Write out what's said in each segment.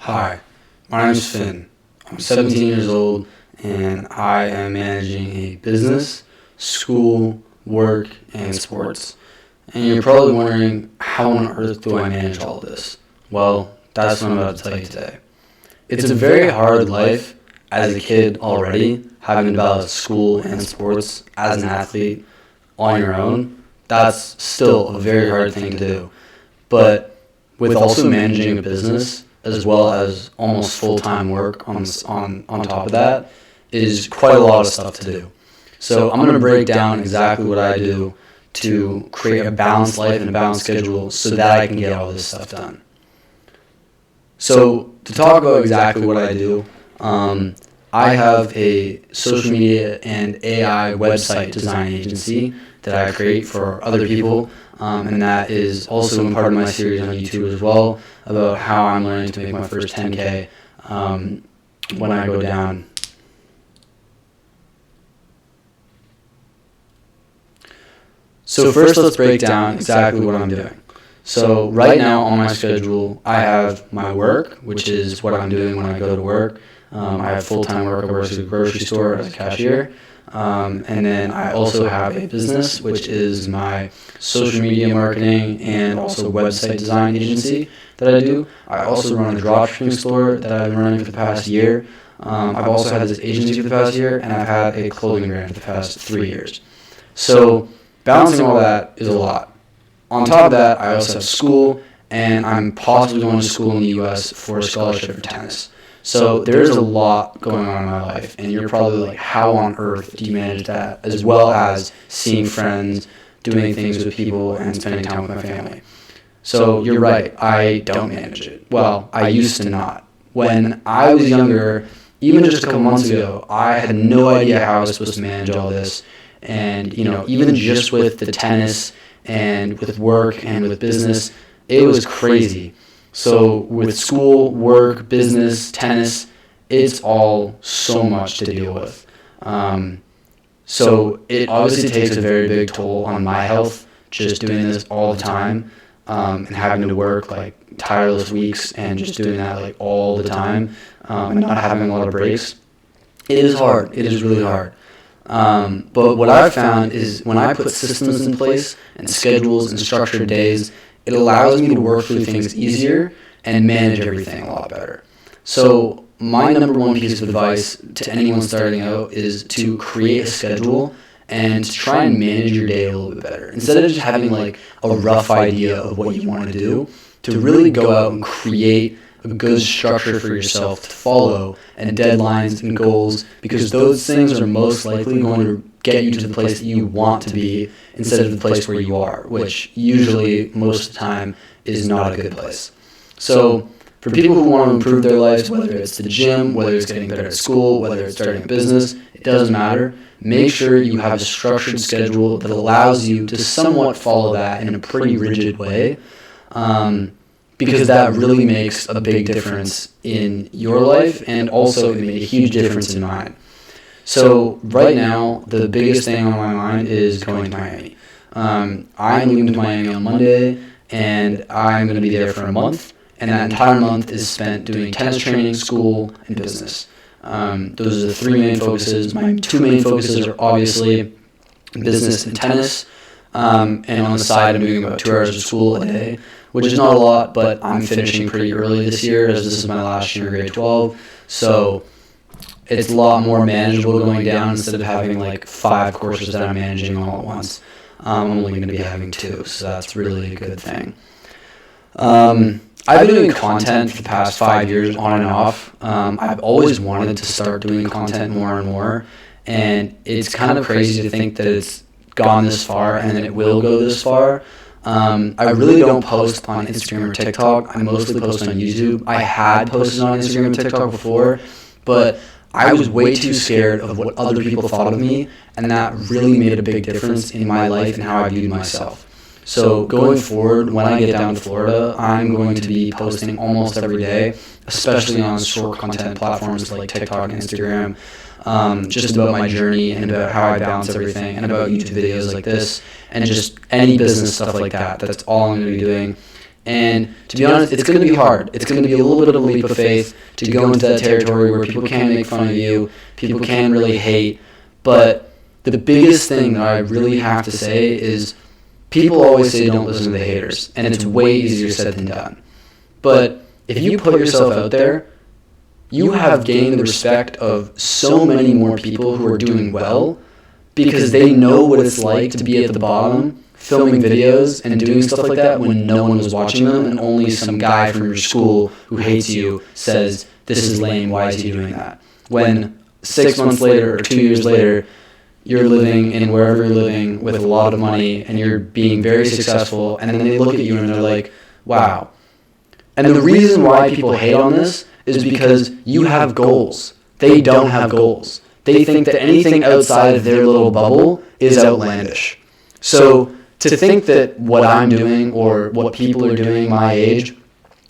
Hi, my name's Finn. I'm 17 years old and I am managing a business, school, work, and sports. And you're probably wondering, how on earth do I manage all this? Well, that's what I'm about to tell you today. It's a very hard life as a kid already, having to balance school and sports as an athlete on your own. That's still a very hard thing to do. But with also managing a business, as well as almost full-time work on top of that, is quite a lot of stuff to do. So I'm going to break down exactly what I do to create a balanced life and a balanced schedule so that I can get all this stuff done. So to talk about exactly what I do, I have a social media and AI website design agency that I create for other people, and that is also part of my series on YouTube as well, about how I'm learning to make my first 10K when I go down. So first, let's break down exactly what I'm doing. So right now on my schedule, I have my work, which is what I'm doing when I go to work. I have full-time work. I work at a grocery store as a cashier. And then I also have a business, which is my social media marketing and also website design agency that I do. I also run a dropshipping store that I've been running for the past year. I've also had this agency for the past year, and I've had a clothing brand for the past 3 years. So balancing all that is a lot. On top of that, I also have school, and I'm possibly going to school in the U.S. for a scholarship for tennis. So there's a lot going on in my life, and you're probably like, how on earth do you manage that, as well as seeing friends, doing things with people, and spending time with my family? So you're right, I don't manage it. Well, I used to not. When I was younger, even just a couple months ago, I had no idea how I was supposed to manage all this. And, even just with the tennis and with work and with business, it was crazy. So with school, work, business, tennis, it's all so much to deal with. So it obviously takes a very big toll on my health, just doing this all the time, and having to work like tireless weeks and just doing that like all the time, and not having a lot of breaks. It is hard. It is really hard. But what I've found is when I put systems in place and schedules and structured days, it allows me to work through things easier and manage everything a lot better. So my number one piece of advice to anyone starting out is to create a schedule and to try and manage your day a little bit better. Instead of just having like a rough idea of what you want to do, to really go out and create a good structure for yourself to follow and deadlines and goals, because those things are most likely going to get you to the place that you want to be instead of the place where you are, which usually most of the time is not a good place. So for people who want to improve their lives, whether it's the gym, whether it's getting better at school, whether it's starting a business, it doesn't matter. Make sure you have a structured schedule that allows you to somewhat follow that in a pretty rigid way, because that really makes a big difference in your life, and also it made a huge difference in mine. So right now, the biggest thing on my mind is going to Miami. I'm leaving to Miami on Monday, and I'm going to be there for a month, and that entire month is spent doing tennis training, school, and business. Those are the three main focuses. My two main focuses are obviously business and tennis, and on the side I'm doing about 2 hours of school a day, which is not a lot, but I'm finishing pretty early this year, as this is my last year in grade 12, so it's a lot more manageable going down instead of having like 5 courses that I'm managing all at once. I'm only going to be having 2, so that's really a good thing. I've been doing content for the past 5 years on and off. I've always wanted to start doing content more and more, and it's kind of crazy to think that it's gone this far and that it will go this far. I really don't post on Instagram or TikTok. I mostly post on YouTube. I had posted on Instagram and TikTok before, but I was way too scared of what other people thought of me, and that really made a big difference in my life and how I viewed myself. So going forward, when I get down to Florida, I'm going to be posting almost every day, especially on short content platforms like TikTok and Instagram, just about my journey and about how I balance everything, and about YouTube videos like this, and just any business stuff like that. That's all I'm going to be doing. And to be honest, it's going to be hard. It's going to be a little bit of a leap of faith to go into that territory where people can make fun of you, people can really hate. But the biggest thing that I really have to say is people always say don't listen to the haters, and it's way easier said than done. But if you put yourself out there, you have gained the respect of so many more people who are doing well because they know what it's like to be at the bottom, filming videos and doing stuff like that when no one was watching them and only some guy from your school who hates you says, this is lame, why is he doing that? When 6 months later or 2 years later, you're living in wherever you're living with a lot of money and you're being very successful, and then they look at you and they're like, wow. And the reason why people hate on this is because you have goals. They don't have goals. They think that anything outside of their little bubble is outlandish. So to think that what I'm doing or what people are doing my age,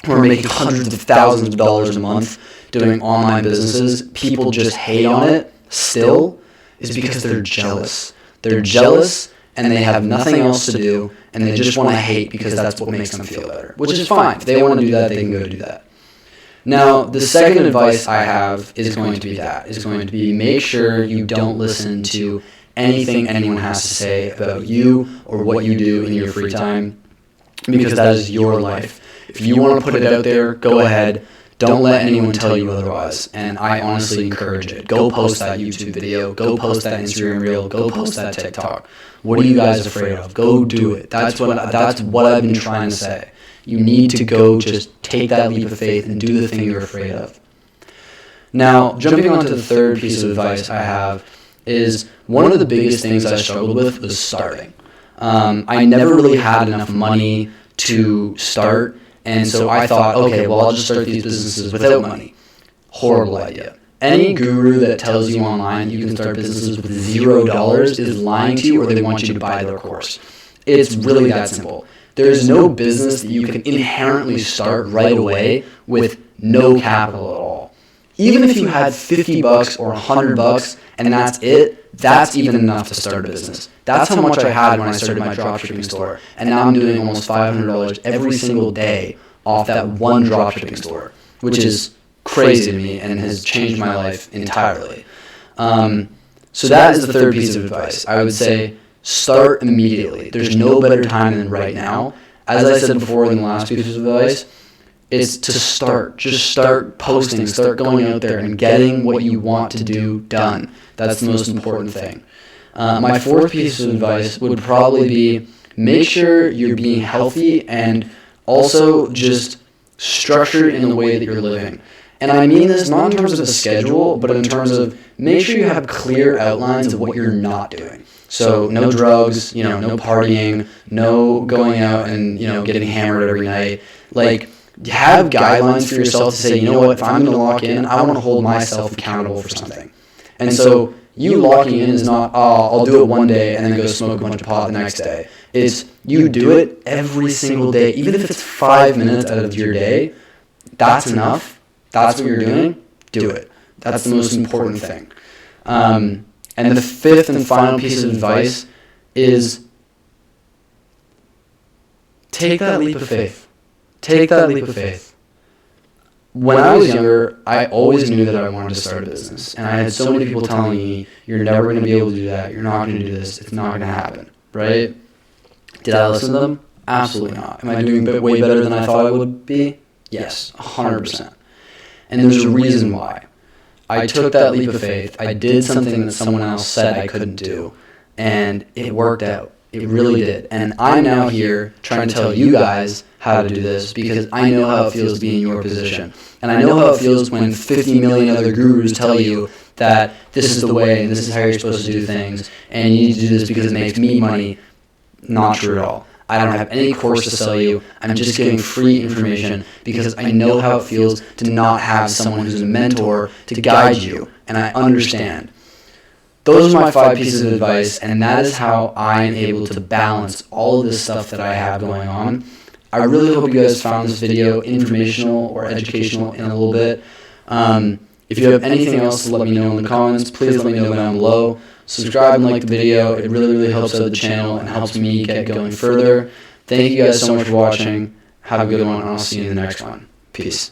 who are making hundreds of thousands of dollars a month doing online businesses, people just hate on it still, is because they're jealous. They're jealous and they have nothing else to do, and they just want to hate because that's what makes them feel better, which is fine. If they want to do that, they can go do that. Now, the second advice I have is going to be make sure you don't listen to anything anyone has to say about you or what you do in your free time, because that is your life. If you want to put it out there, go ahead. Don't let anyone tell you otherwise, and I honestly encourage it. Go post that YouTube video. Go post that Instagram reel. Go post that TikTok. What are you guys afraid of? Go do it. That's what I've been trying to say. You need to go just take that leap of faith and do the thing you're afraid of. Now, jumping on to the third piece of advice I have is one of the biggest things I struggled with was starting. I never really had enough money to start, and so I thought, okay, well, I'll just start these businesses without money. Horrible idea. Any guru that tells you online you can start businesses with $0 is lying to you, or they want you to buy their course. It's really that simple. There is no business that you can inherently start right away with no capital at all. Even if you had $50 or $100 and that's it, that's even enough to start a business. That's how much I had when I started my dropshipping store, and now I'm doing almost $500 every single day off that one dropshipping store, which is crazy to me and has changed my life entirely. So that is the third piece of advice. I would say start immediately. There's no better time than right now. As I said before in the last piece of advice, it's to start. Just start posting, start going out there and getting what you want to do done. That's the most important thing. My fourth piece of advice would probably be make sure you're being healthy and also just structured in the way that you're living. And I mean this not in terms of a schedule, but in terms of make sure you have clear outlines of what you're not doing. So no drugs, no partying, no going out and, getting hammered every night. Like, have guidelines for yourself to say, you know what, if I'm going to lock in, I want to hold myself accountable for something. And so you locking in is not, I'll do it one day and then go smoke a bunch of pot the next day. It's you do it every single day. Even if it's 5 minutes out of your day, that's enough. That's what you're doing. Do it. That's the most important thing. And the fifth and final piece of advice is take that leap of faith. Take that leap of faith. When I was younger, I always knew that I wanted to start a business. And I had so many people telling me, you're never going to be able to do that. You're not going to do this. It's not going to happen. Right? Did I listen to them? Absolutely not. Am I doing way better than I thought I would be? Yes, 100%. And there's a reason why. I took that leap of faith. I did something that someone else said I couldn't do. And it worked out. It really did. And I'm now here trying to tell you guys how to do this because I know how it feels to be in your position. And I know how it feels when 50 million other gurus tell you that this is the way and this is how you're supposed to do things and you need to do this because it makes me money. Not true at all. I don't have any course to sell you. I'm just giving free information because I know how it feels to not have someone who's a mentor to guide you, and I understand. Those are my 5 pieces of advice, and that is how I am able to balance all of this stuff that I have going on. I really hope you guys found this video informational or educational in a little bit. If you have anything else to let me know in the comments, please let me know down below. Subscribe and like the video. It really, really helps out the channel and helps me get going further. Thank you guys so much for watching. Have a good one. I'll see you in the next one. Peace.